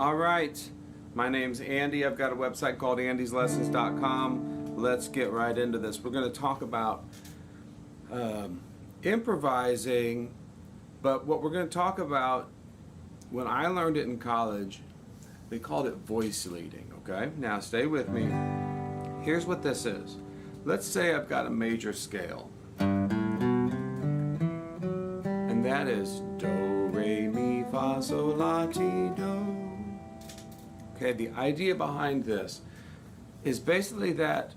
All right, my name's Andy. I've got a website called andyslessons.com. Let's get right into this. We're going to talk about improvising, but what we're going to talk about, when I learned it in college, they called it voice leading, okay? Now stay with me. Here's what this is. Let's say I've got a major scale, and that is do, re, mi, fa, sol, la, ti, do. Okay, the idea behind this is basically that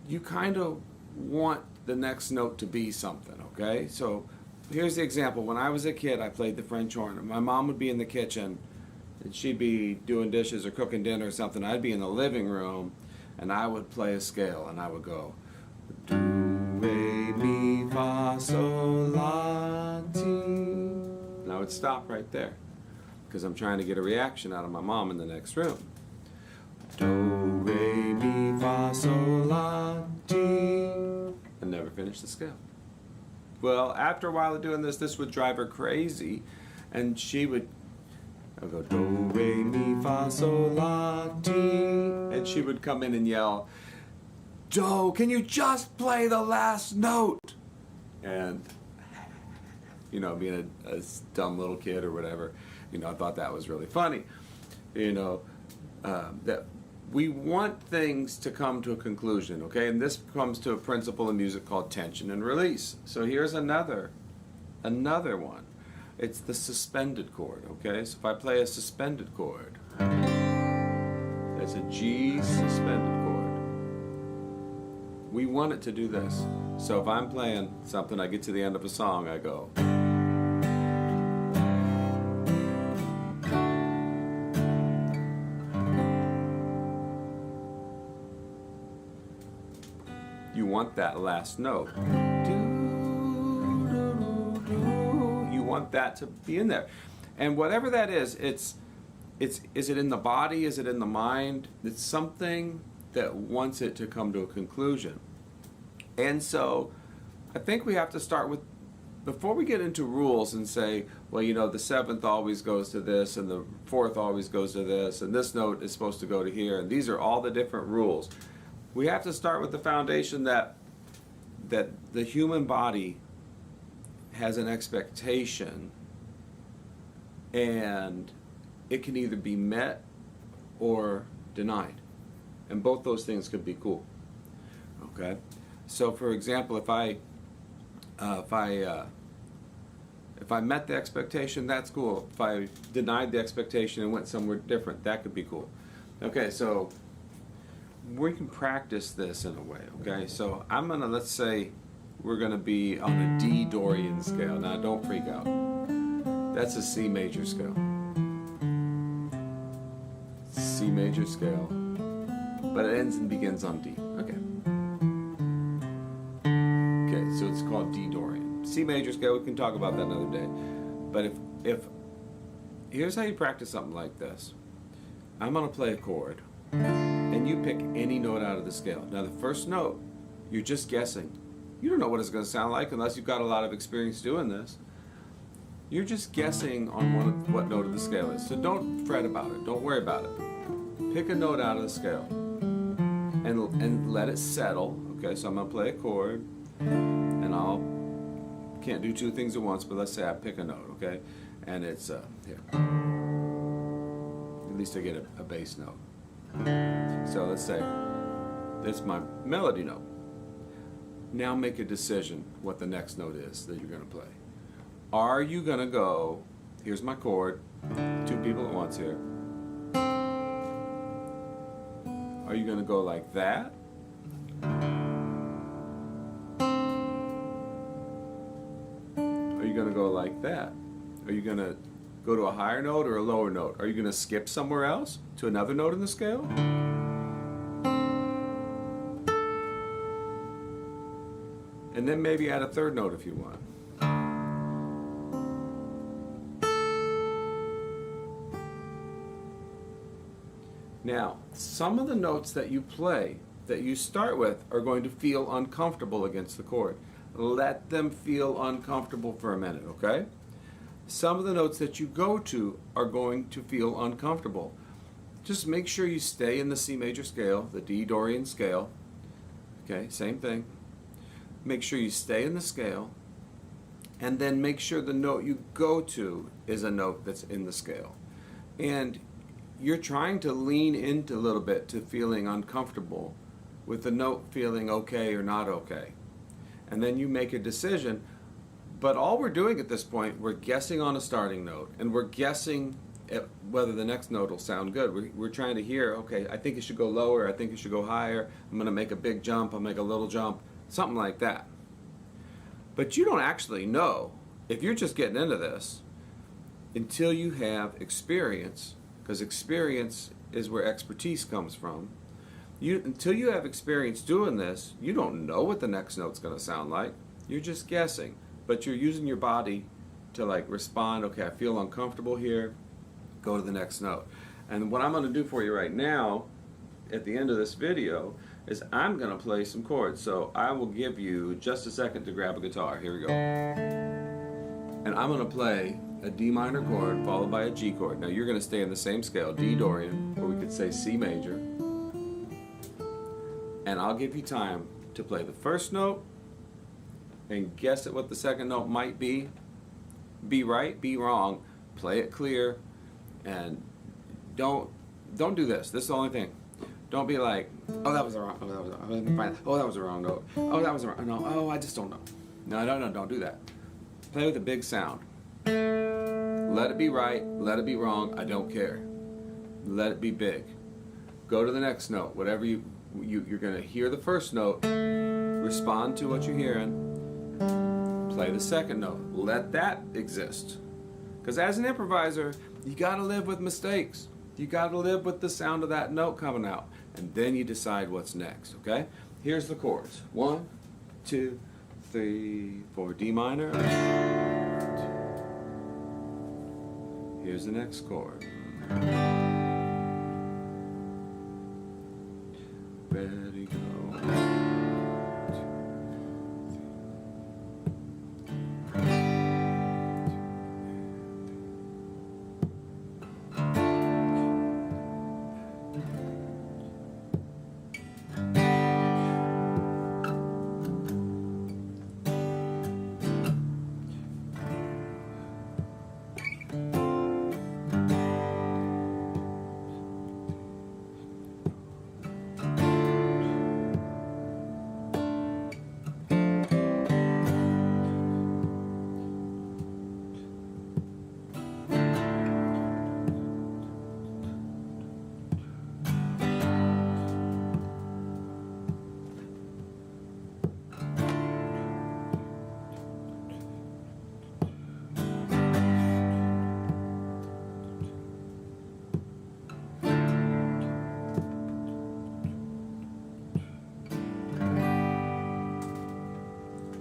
you kind of want the next note to be something, okay? So here's the example. When I was a kid, I played the French horn. My mom would be in the kitchen, and she'd be doing dishes or cooking dinner or something. I'd be in the living room, and I would play a scale, and I would go do, re, mi, fa, sol, la, ti. And I would stop right there because I'm trying to get a reaction out of my mom in the next room. Do, re, mi, fa, sol, la, ti. And never finish the scale. Well, after a while of doing this, this would drive her crazy, and I would go do, re, mi, fa, sol, la, ti, and she would come in and yell, "Do, can you just play the last note?" And you know, being a dumb little kid or whatever, you know, I thought that was really funny. You know, that we want things to come to a conclusion, okay? And this comes to a principle in music called tension and release. So here's another one. It's the suspended chord, okay? So if I play a suspended chord, that's a G suspended chord. We want it to do this. So if I'm playing something, I get to the end of a song, I go. You want that last note. You want that to be in there. And whatever that is it in the body? Is it in the mind? It's something that wants it to come to a conclusion. And so I think we have to start with, before we get into rules and say, well, you know, the seventh always goes to this, and the fourth always goes to this, and this note is supposed to go to here, and these are all the different rules. We have to start with the foundation that the human body has an expectation, and it can either be met or denied, and both those things could be cool. Okay, so for example, if I met the expectation, that's cool. If I denied the expectation and went somewhere different, that could be cool. Okay, so we can practice this in a way, okay? So let's say we're gonna be on a D Dorian scale. Now don't freak out. That's a C major scale. C major scale. But it ends and begins on D. Okay. Okay, so it's called D Dorian. C major scale, we can talk about that another day. But if here's how you practice something like this. I'm gonna play a chord, and you pick any note out of the scale. Now the first note, you're just guessing. You don't know what it's going to sound like unless you've got a lot of experience doing this. You're just guessing on what note of the scale is. So don't fret about it. Don't worry about it. Pick a note out of the scale and let it settle. Okay, so I'm going to play a chord, and can't do two things at once, but let's say I pick a note, okay? And it's here. At least I get a bass note. So let's say it's my melody note. Now make a decision what the next note is that you're going to play. Are you going to go, here's my chord, two people at once here. Are you going to go like that? Are you going to go like that? Are you going to go to a higher note or a lower note? Are you going to skip somewhere else to another note in the scale? And then maybe add a third note if you want. Now, some of the notes that you play, that you start with, are going to feel uncomfortable against the chord. Let them feel uncomfortable for a minute, okay? some of the notes that you go to are going to feel uncomfortable. Just make sure you stay in the C major scale, the D Dorian scale. Okay, same thing. Make sure you stay in the scale, and then make sure the note you go to is a note that's in the scale. And you're trying to lean into a little bit to feeling uncomfortable with the note feeling okay or not okay. And then you make a decision, but all we're doing at this point, we're guessing on a starting note, and we're guessing at whether the next note will sound good. We're trying to hear, okay, I think it should go lower, I think it should go higher, I'm going to make a big jump, I'll make a little jump, something like that. But you don't actually know, if you're just getting into this, until you have experience, because experience is where expertise comes from. Until you have experience doing this, you don't know what the next note's going to sound like. You're just guessing, but you're using your body to like respond, okay, I feel uncomfortable here, go to the next note. And what I'm going to do for you right now, at the end of this video, is I'm going to play some chords. So I will give you just a second to grab a guitar. Here we go. And I'm going to play a D minor chord followed by a G chord. Now you're going to stay in the same scale, D Dorian, or we could say C major. And I'll give you time to play the first note and guess at what the second note might be. Be right, be wrong, play it clear, and don't do this. This is the only thing. Don't be like, oh, that was the wrong. Oh, that was. Let me find. Oh, that was the wrong note. Oh, that was the wrong. No. Oh, I just don't know. No. Don't do that. Play with a big sound. Let it be right. Let it be wrong. I don't care. Let it be big. Go to the next note. Whatever you're gonna hear the first note. Respond to what you're hearing. Play the second note. Let that exist. Because as an improviser, you gotta live with mistakes. You gotta live with the sound of that note coming out. And then you decide what's next, okay? Here's the chords. 1, 2, 3, 4, D minor. Here's the next chord. Ready, go.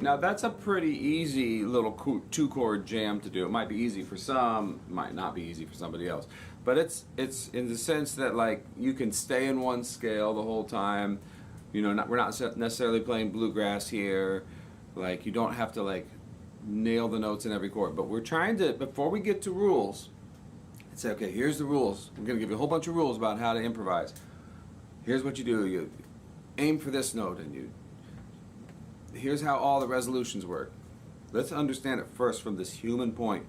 Now that's a pretty easy little 2-chord jam to do. It might be easy for some, might not be easy for somebody else. But it's in the sense that like you can stay in one scale the whole time. You know, we're not necessarily playing bluegrass here. Like you don't have to like nail the notes in every chord. But we're trying to, before we get to rules, say, okay, here's the rules. I'm going to give you a whole bunch of rules about how to improvise. Here's what you do. You aim for this note, and here's how all the resolutions work. Let's understand it first from this human point.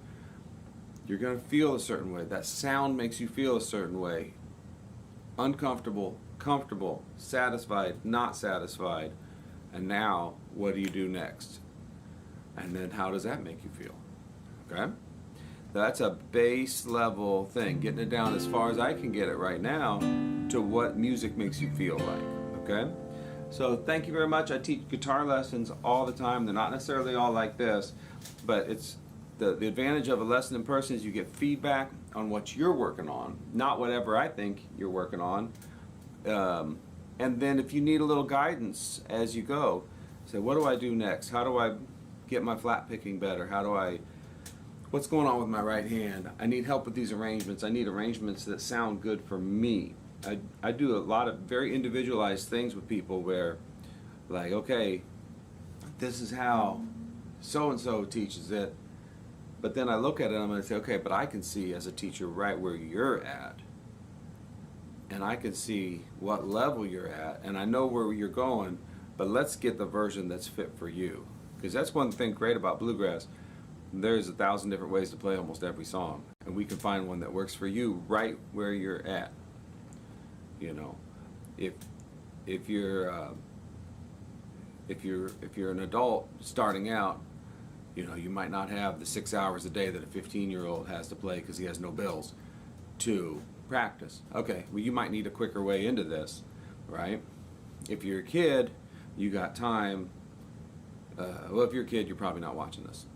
You're going to feel a certain way. That sound makes you feel a certain way. Uncomfortable, comfortable, satisfied, not satisfied. And now, what do you do next? And then how does that make you feel? Okay? That's a base level thing. Getting it down as far as I can get it right now to what music makes you feel like. Okay? So thank you very much. I teach guitar lessons all the time. They're not necessarily all like this, but it's the advantage of a lesson in person is you get feedback on what you're working on, not whatever I think you're working on. And then if you need a little guidance as you go, say, what do I do next? How do I get my flat picking better? What's going on with my right hand? I need help with these arrangements. I need arrangements that sound good for me. I do a lot of very individualized things with people where, like, okay, this is how so-and-so teaches it. But then I look at it and I'm going to say, okay, but I can see as a teacher right where you're at. And I can see what level you're at. And I know where you're going, but let's get the version that's fit for you. Because that's one thing great about bluegrass. There's 1,000 different ways to play almost every song. And we can find one that works for you right where you're at. You know, if you're an adult starting out, you know, you might not have the 6 hours a day that a 15-year-old has to play because he has no bills to practice. Okay, well, you might need a quicker way into this, right? If you're a kid, you got time. Well, if you're a kid, you're probably not watching this.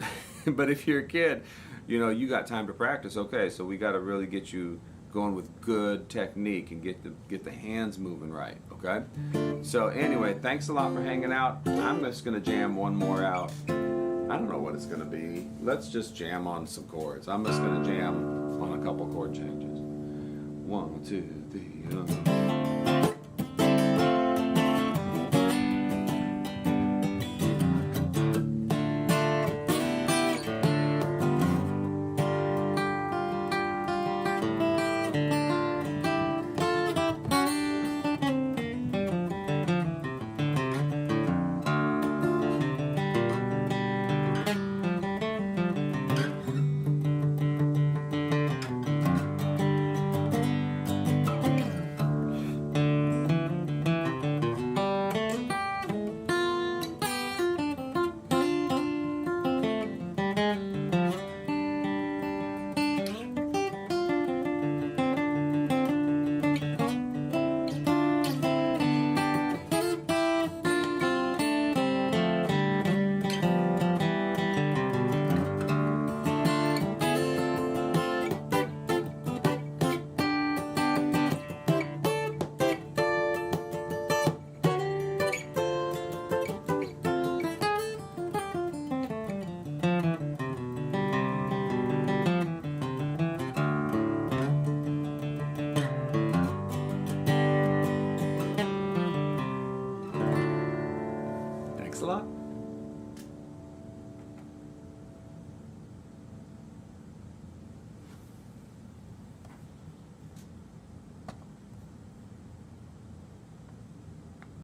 But if you're a kid, you know, you got time to practice. Okay, so we got to really get you going with good technique and get the hands moving right, okay? So anyway, thanks a lot for hanging out. I'm just going to jam one more out. I don't know what it's going to be. Let's just jam on some chords. I'm just going to jam on a couple chord changes. 1, 2, 3.